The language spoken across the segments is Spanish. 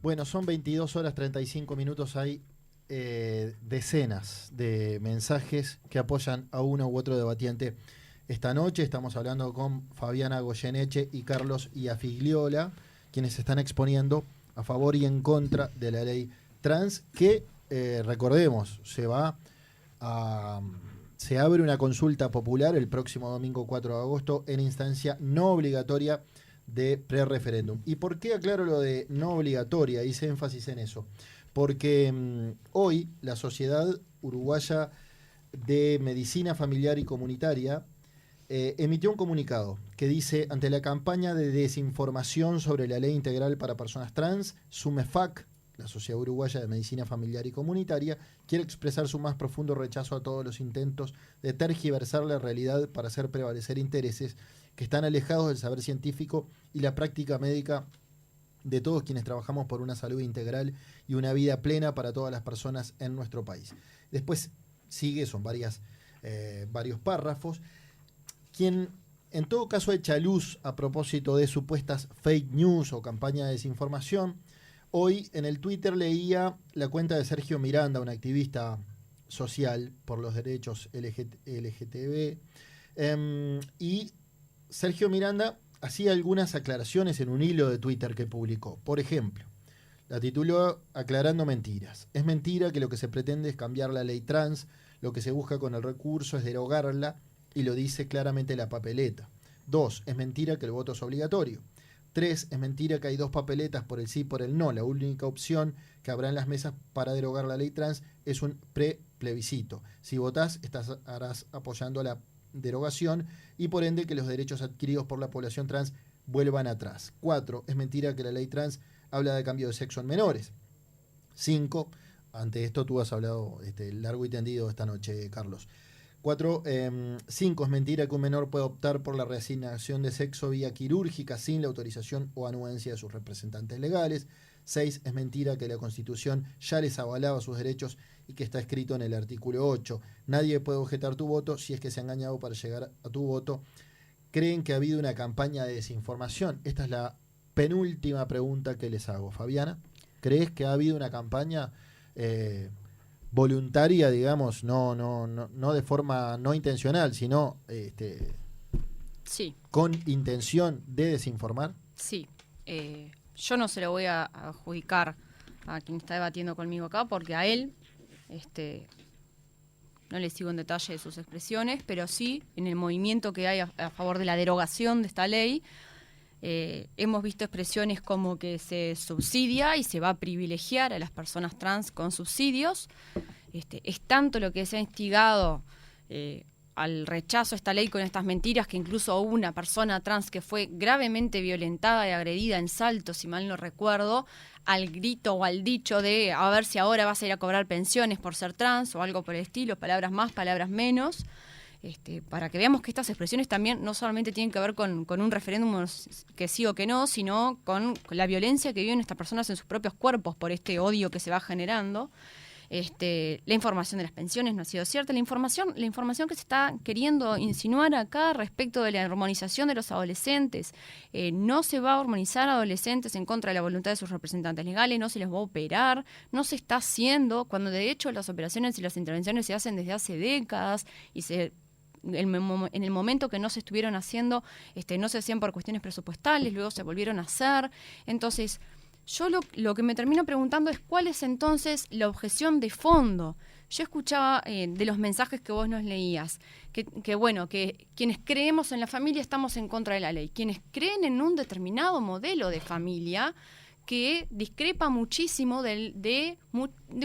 Bueno, son 22 horas 35 minutos. Hay decenas de mensajes que apoyan a uno u otro debatiente. Esta noche estamos hablando con Fabiana Goyeneche y Carlos Iafigliola, quienes se están exponiendo a favor y en contra de la ley trans, que, recordemos, se abre una consulta popular el próximo domingo 4 de agosto en instancia no obligatoria de pre-referéndum. ¿Y por qué aclaro lo de no obligatoria? Hice énfasis en eso. Porque hoy la Sociedad Uruguaya de Medicina Familiar y Comunitaria emitió un comunicado que dice: ante la campaña de desinformación sobre la ley integral para personas trans, SUMEFAC, la Sociedad Uruguaya de Medicina Familiar y Comunitaria, quiere expresar su más profundo rechazo a todos los intentos de tergiversar la realidad para hacer prevalecer intereses que están alejados del saber científico y la práctica médica de todos quienes trabajamos por una salud integral y una vida plena para todas las personas en nuestro país. Después sigue, son varios párrafos. Quien en todo caso echa luz a propósito de supuestas fake news o campaña de desinformación, hoy en el Twitter leía la cuenta de Sergio Miranda, un activista social por los derechos LGTB, y Sergio Miranda hacía algunas aclaraciones en un hilo de Twitter que publicó. Por ejemplo, la tituló Aclarando mentiras. Es mentira que lo que se pretende es cambiar la ley trans, lo que se busca con el recurso es derogarla, y lo dice claramente la papeleta. 2. Es mentira que el voto es obligatorio. 3. Es mentira que hay 2 papeletas por el sí y por el no. La única opción que habrá en las mesas para derogar la ley trans es un pre-plebiscito. Si votás, estarás apoyando la derogación y por ende que los derechos adquiridos por la población trans vuelvan atrás. 4. Es mentira que la ley trans habla de cambio de sexo en menores. 5. Ante esto tú has hablado largo y tendido esta noche, Carlos. 5. Es mentira que un menor pueda optar por la reasignación de sexo vía quirúrgica sin la autorización o anuencia de sus representantes legales. 6. Es mentira que la Constitución ya les avalaba sus derechos y que está escrito en el artículo 8. Nadie puede objetar tu voto si es que se ha engañado para llegar a tu voto. ¿Creen que ha habido una campaña de desinformación? Esta es la penúltima pregunta que les hago. Fabiana, ¿crees que ha habido una campaña voluntaria, digamos, no de forma no intencional, sino sí, con intención de desinformar? Sí. Yo no se lo voy a adjudicar a quien está debatiendo conmigo acá, porque a él no le sigo en detalle de sus expresiones, pero sí en el movimiento que hay a favor de la derogación de esta ley. Hemos visto expresiones como que se subsidia y se va a privilegiar a las personas trans con subsidios. Es tanto lo que se ha instigado al rechazo a esta ley con estas mentiras, que incluso hubo una persona trans que fue gravemente violentada y agredida en Salto, si mal no recuerdo, al grito o al dicho de a ver si ahora vas a ir a cobrar pensiones por ser trans o algo por el estilo, palabras más, palabras menos. Para que veamos que estas expresiones también no solamente tienen que ver con un referéndum que sí o que no, sino con la violencia que viven estas personas en sus propios cuerpos por este odio que se va generando. La información de las pensiones no ha sido cierta. La información que se está queriendo insinuar acá respecto de la hormonización de los adolescentes, no se va a hormonizar a adolescentes en contra de la voluntad de sus representantes legales, no se les va a operar, no se está haciendo, cuando de hecho las operaciones y las intervenciones se hacen desde hace décadas y en el momento que no se estuvieron haciendo, no se hacían por cuestiones presupuestales, luego se volvieron a hacer. Entonces, yo lo que me termino preguntando es cuál es entonces la objeción de fondo. Yo escuchaba de los mensajes que vos nos leías, que bueno, que quienes creemos en la familia estamos en contra de la ley. Quienes creen en un determinado modelo de familia que discrepa muchísimo de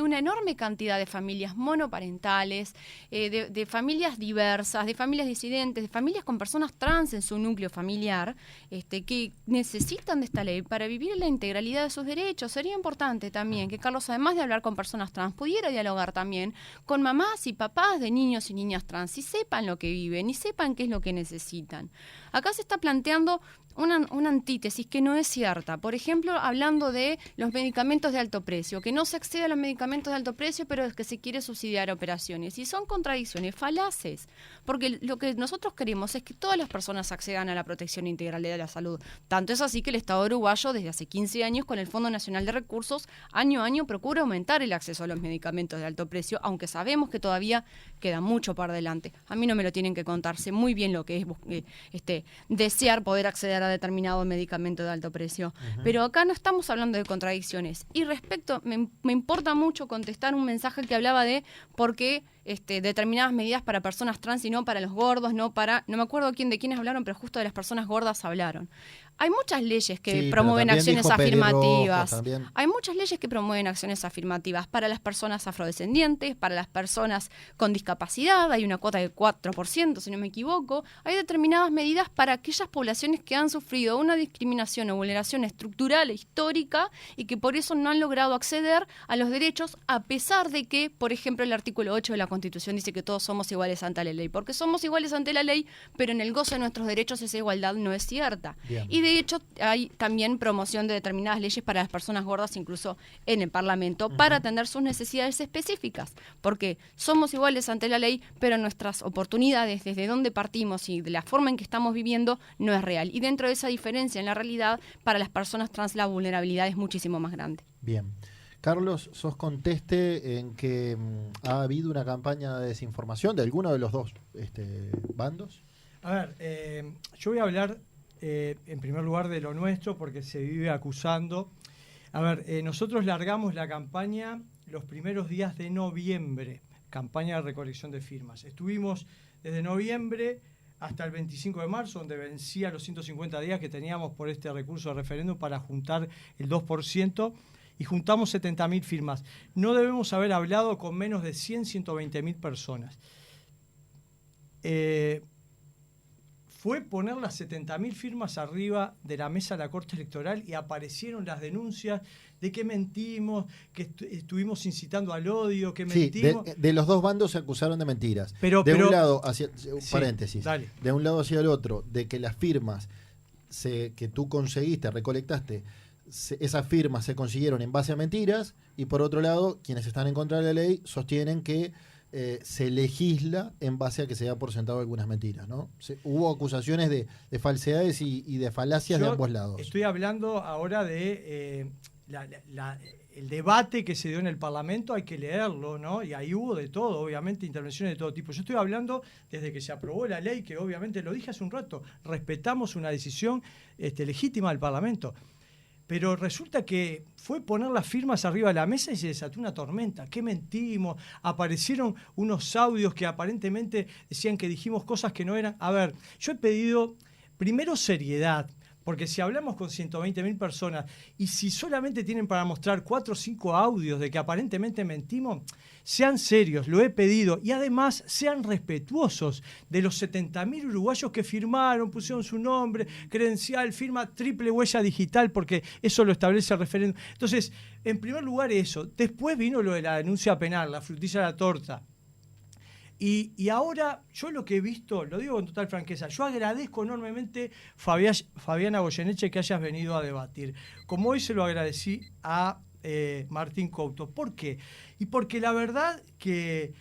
una enorme cantidad de familias monoparentales, de familias diversas, de familias disidentes, de familias con personas trans en su núcleo familiar, que necesitan de esta ley para vivir la integralidad de sus derechos. Sería importante también que Carlos, además de hablar con personas trans, pudiera dialogar también con mamás y papás de niños y niñas trans y sepan lo que viven y sepan qué es lo que necesitan. Acá se está planteando una antítesis que no es cierta. Por ejemplo, hablando hablando de los medicamentos de alto precio, que no se accede a los medicamentos de alto precio, pero es que se quiere subsidiar operaciones. Y son contradicciones falaces, porque lo que nosotros queremos es que todas las personas accedan a la protección integral de la salud. Tanto es así que el Estado uruguayo, desde hace 15 años, con el Fondo Nacional de Recursos, año a año procura aumentar el acceso a los medicamentos de alto precio, aunque sabemos que todavía queda mucho por delante. A mí no me lo tienen que contar, sé muy bien lo que es desear poder acceder a determinado medicamento de alto precio. Pero acá no estamos hablando de contradicciones. Y respecto, me importa mucho contestar un mensaje que hablaba de por qué determinadas medidas para personas trans y no para los gordos, no me acuerdo de quiénes hablaron, pero justo de las personas gordas hablaron. Hay muchas leyes que promueven acciones afirmativas. Hay muchas leyes que promueven acciones afirmativas para las personas afrodescendientes, para las personas con discapacidad. Hay una cuota del 4%, si no me equivoco. Hay determinadas medidas para aquellas poblaciones que han sufrido una discriminación o vulneración estructural e histórica y que por eso no han logrado acceder a los derechos, a pesar de que, por ejemplo, el artículo 8 de la Constitución dice que todos somos iguales ante la ley. Porque somos iguales ante la ley, pero en el goce de nuestros derechos esa igualdad no es cierta. Bien. Y de hecho hay también promoción de determinadas leyes para las personas gordas, incluso en el Parlamento, para atender sus necesidades específicas, porque somos iguales ante la ley, pero nuestras oportunidades, desde donde partimos y de la forma en que estamos viviendo, no es real. Y dentro de esa diferencia en la realidad, para las personas trans la vulnerabilidad es muchísimo más grande. Bien. Carlos, sos conteste en que ha habido una campaña de desinformación de alguno de los dos bandos. A ver, yo voy a hablar en primer lugar de lo nuestro, porque se vive acusando. A ver, nosotros largamos la campaña los primeros días de noviembre, campaña de recolección de firmas. Estuvimos desde noviembre hasta el 25 de marzo, donde vencía los 150 días que teníamos por este recurso de referéndum para juntar el 2%, y juntamos 70.000 firmas. No debemos haber hablado con menos de 120.000 personas. Fue poner las 70.000 firmas arriba de la mesa de la Corte Electoral y aparecieron las denuncias de que mentimos, que estuvimos incitando al odio, que mentimos. De los dos bandos se acusaron de mentiras. Un lado hacia paréntesis, dale. De un lado hacia el otro, de que las firmas que tú conseguiste, recolectaste, esas firmas se consiguieron en base a mentiras, y por otro lado, quienes están en contra de la ley sostienen que se legisla en base a que se da por sentado algunas mentiras, ¿no? Hubo acusaciones de falsedades y de falacias de ambos lados. Estoy hablando ahora de el debate que se dio en el Parlamento, hay que leerlo, ¿no? Y ahí hubo de todo, obviamente, intervenciones de todo tipo. Yo estoy hablando desde que se aprobó la ley, que obviamente lo dije hace un rato, respetamos una decisión legítima del Parlamento. Pero resulta que fue poner las firmas arriba de la mesa y se desató una tormenta. ¿Qué mentimos? Aparecieron unos audios que aparentemente decían que dijimos cosas que no eran. A ver, yo he pedido primero seriedad, porque si hablamos con 120.000 personas y si solamente tienen para mostrar 4 o 5 audios de que aparentemente mentimos, sean serios, lo he pedido, y además sean respetuosos de los 70.000 uruguayos que firmaron, pusieron su nombre, credencial, firma triple huella digital, porque eso lo establece el referéndum. Entonces, en primer lugar eso. Después vino lo de la denuncia penal, la frutilla de la torta. Y ahora, yo lo que he visto, lo digo con total franqueza, yo agradezco enormemente, Fabiana Goyeneche, que hayas venido a debatir. Como hoy se lo agradecí a Martín Couto. ¿Por qué? Y porque la verdad que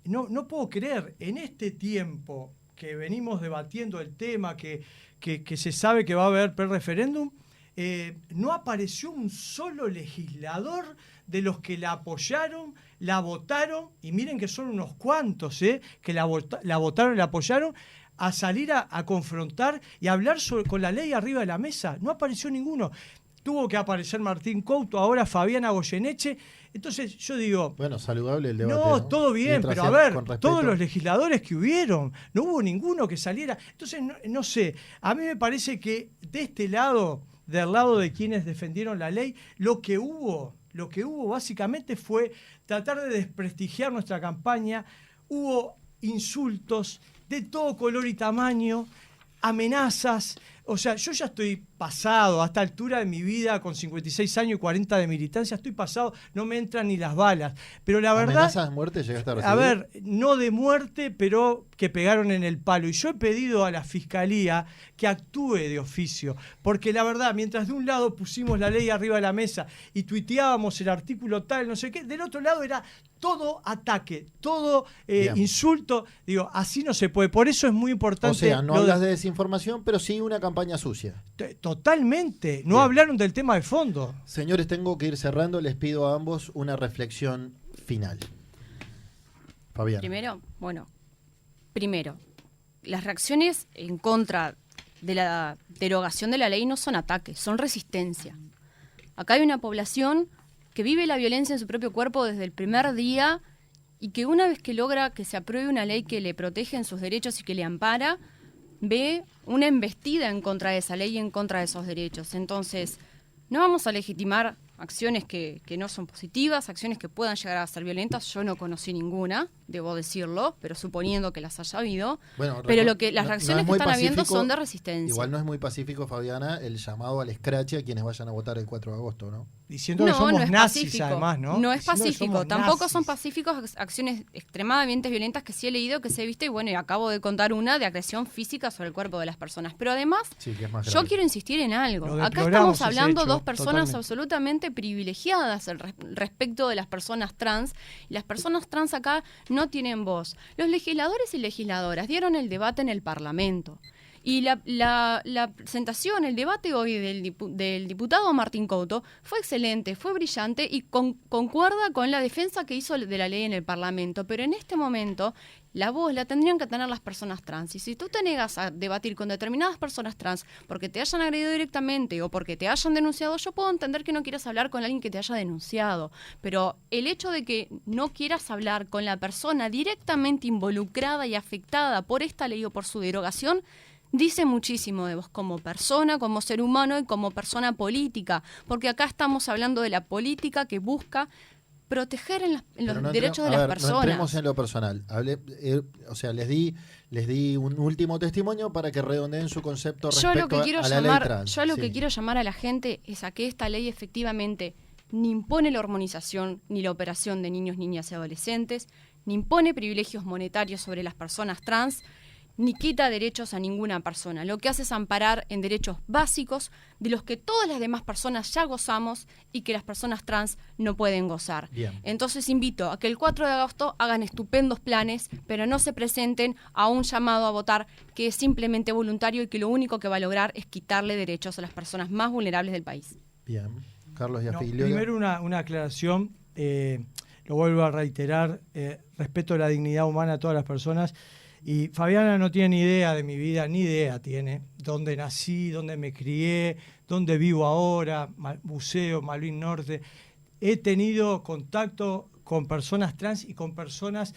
no puedo creer, en este tiempo que venimos debatiendo el tema, que se sabe que va a haber pre-referéndum, no apareció un solo legislador de los que la apoyaron, la votaron, y miren que son unos cuantos que la votaron y la apoyaron, a salir a confrontar y a hablar con la ley arriba de la mesa. No apareció ninguno. Tuvo que aparecer Martín Couto, ahora Fabiana Goyeneche. Entonces yo digo... Bueno, saludable el debate. No, todo bien, pero a ver, todos los legisladores que hubieron, no hubo ninguno que saliera. Entonces, no sé, a mí me parece que de este lado, del lado de quienes defendieron la ley, lo que hubo básicamente fue tratar de desprestigiar nuestra campaña. Hubo insultos de todo color y tamaño, amenazas, O sea, yo ya estoy pasado a esta altura de mi vida, con 56 años y 40 de militancia, estoy pasado, no me entran ni las balas. Pero la verdad... ¿Amenazas de muerte llegaste a recibir? A ver, no de muerte, pero que pegaron en el palo. Y yo he pedido a la Fiscalía que actúe de oficio. Porque la verdad, mientras de un lado pusimos la ley arriba de la mesa y tuiteábamos el artículo tal, no sé qué, del otro lado era todo ataque, todo insulto. Digo, así no se puede. Por eso es muy importante... O sea, no hablas de desinformación, pero sí una campaña sucia. Totalmente. No Bien. hablaron del tema de fondo. Señores, tengo que ir cerrando. Les pido a ambos una reflexión final. Fabián. Primero, las reacciones en contra de la derogación de la ley no son ataques, son resistencia. Acá hay una población que vive la violencia en su propio cuerpo desde el primer día y que una vez que logra que se apruebe una ley que le protege en sus derechos y que le ampara, ve una embestida en contra de esa ley y en contra de esos derechos. Entonces, no vamos a legitimar acciones que no son positivas, acciones que puedan llegar a ser violentas. Yo no conocí ninguna, debo decirlo, pero suponiendo que las haya habido. Bueno, pero las reacciones que están habiendo son de resistencia. Igual no es muy pacífico, Fabiana, el llamado al escrache a quienes vayan a votar el 4 de agosto, ¿no? Diciendo que somos nazis, además, ¿no? No es pacífico. Tampoco nazis. son pacíficos acciones extremadamente violentas que sí he leído, que sí he visto, y bueno, y acabo de contar una de agresión física sobre el cuerpo de las personas. Pero además, sí, que es más yo grave. quiero insistir en algo. Acá estamos hablando dos personas absolutamente privilegiadas respecto de las personas trans. Y las personas trans acá no tienen voz. Los legisladores y legisladoras dieron el debate en el Parlamento. Y la presentación, el debate hoy del diputado Martín Couto fue excelente, fue brillante y concuerda con la defensa que hizo de la ley en el Parlamento. Pero en este momento la voz la tendrían que tener las personas trans. Y si tú te negas a debatir con determinadas personas trans porque te hayan agredido directamente o porque te hayan denunciado, yo puedo entender que no quieras hablar con alguien que te haya denunciado. Pero el hecho de que no quieras hablar con la persona directamente involucrada y afectada por esta ley o por su derogación dice muchísimo de vos como persona, como ser humano y como persona política, porque acá estamos hablando de la política que busca proteger los derechos de las personas. No entremos en lo personal. Les di un último testimonio para que redondeen su concepto respecto a la ley trans. Yo lo que quiero llamar a la gente es a que esta ley efectivamente ni impone la hormonización ni la operación de niños, niñas y adolescentes, ni impone privilegios monetarios sobre las personas trans, ni quita derechos a ninguna persona. Lo que hace es amparar en derechos básicos de los que todas las demás personas ya gozamos y que las personas trans no pueden gozar. Bien. Entonces invito a que el 4 de agosto hagan estupendos planes, pero no se presenten a un llamado a votar que es simplemente voluntario y que lo único que va a lograr es quitarle derechos a las personas más vulnerables del país. Bien. Carlos Iafigliola. Primero una aclaración, lo vuelvo a reiterar, respeto la dignidad humana a todas las personas. Y Fabiana no tiene ni idea de mi vida, ni idea tiene dónde nací, dónde me crié, dónde vivo ahora, Buceo, Malvin Norte. He tenido contacto con personas trans y con personas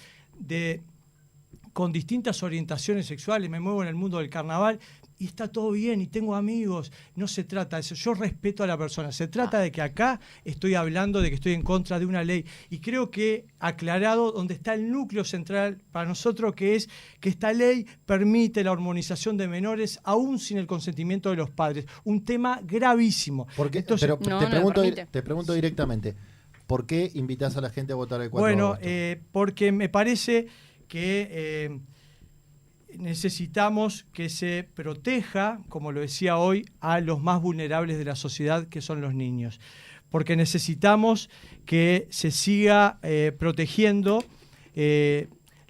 con distintas orientaciones sexuales. Me muevo en el mundo del carnaval y está todo bien y tengo amigos. No se trata de eso. Yo respeto a la persona. Se trata de que acá estoy hablando de que estoy en contra de una ley. Y creo que aclarado donde está el núcleo central para nosotros, que es que esta ley permite la hormonización de menores aún sin el consentimiento de los padres. Un tema gravísimo. Porque, entonces, te pregunto directamente, ¿por qué invitas a la gente a votar el 4 de agosto? Porque me parece que necesitamos que se proteja, como lo decía hoy, a los más vulnerables de la sociedad, que son los niños. Porque necesitamos que se siga protegiendo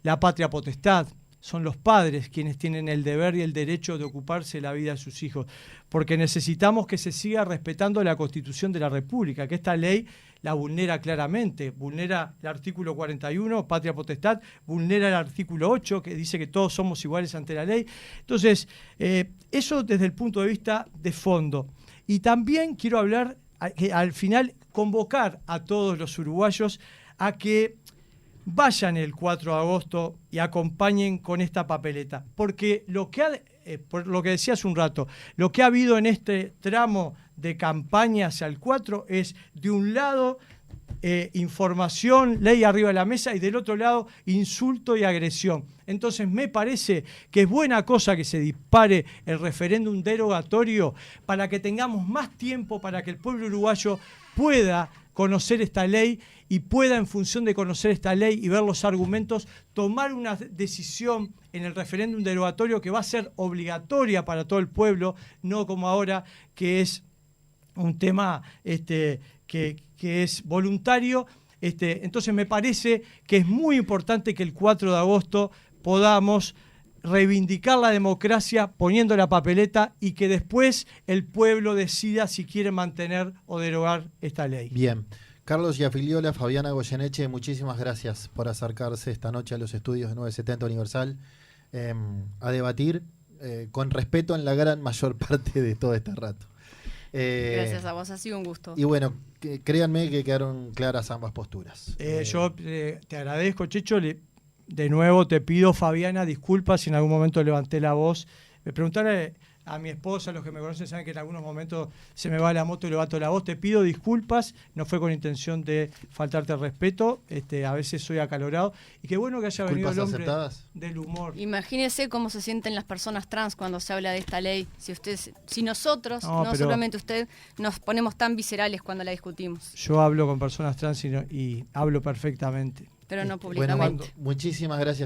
la patria potestad. Son los padres quienes tienen el deber y el derecho de ocuparse de la vida de sus hijos. Porque necesitamos que se siga respetando la Constitución de la República, que esta ley la vulnera claramente, vulnera el artículo 41, patria potestad, vulnera el artículo 8, que dice que todos somos iguales ante la ley. Entonces, eso desde el punto de vista de fondo. Y también quiero hablar, que al final, convocar a todos los uruguayos a que vayan el 4 de agosto y acompañen con esta papeleta, porque por lo que decía hace un rato, lo que ha habido en este tramo de campaña hacia el 4 es, de un lado, información, ley arriba de la mesa, y del otro lado insulto y agresión. Entonces me parece que es buena cosa que se dispare el referéndum derogatorio para que tengamos más tiempo para que el pueblo uruguayo pueda conocer esta ley y pueda, en función de conocer esta ley y ver los argumentos, tomar una decisión en el referéndum derogatorio que va a ser obligatoria para todo el pueblo, no como ahora que es un tema que es voluntario. Entonces me parece que es muy importante que el 4 de agosto podamos reivindicar la democracia poniendo la papeleta y que después el pueblo decida si quiere mantener o derogar esta ley. Bien. Carlos Giafiliola, Fabiana Goyeneche, muchísimas gracias por acercarse esta noche a los estudios de 970 Universal a debatir con respeto en la gran mayor parte de todo este rato. Gracias a vos, ha sido un gusto. Y bueno, créanme que quedaron claras ambas posturas. Yo te agradezco, Checho. De nuevo te pido, Fabiana, disculpas si en algún momento levanté la voz. Me preguntaré a mi esposa, los que me conocen saben que en algunos momentos se me va la moto y levanto la voz. Te pido disculpas, no fue con intención de faltarte el respeto. A veces soy acalorado. Y qué bueno que haya venido el hombre aceptadas del humor. Imagínese cómo se sienten las personas trans cuando se habla de esta ley. Si nosotros, no solamente usted, nos ponemos tan viscerales cuando la discutimos. Yo hablo con personas trans y hablo perfectamente. Pero no públicamente. Bueno, muchísimas gracias.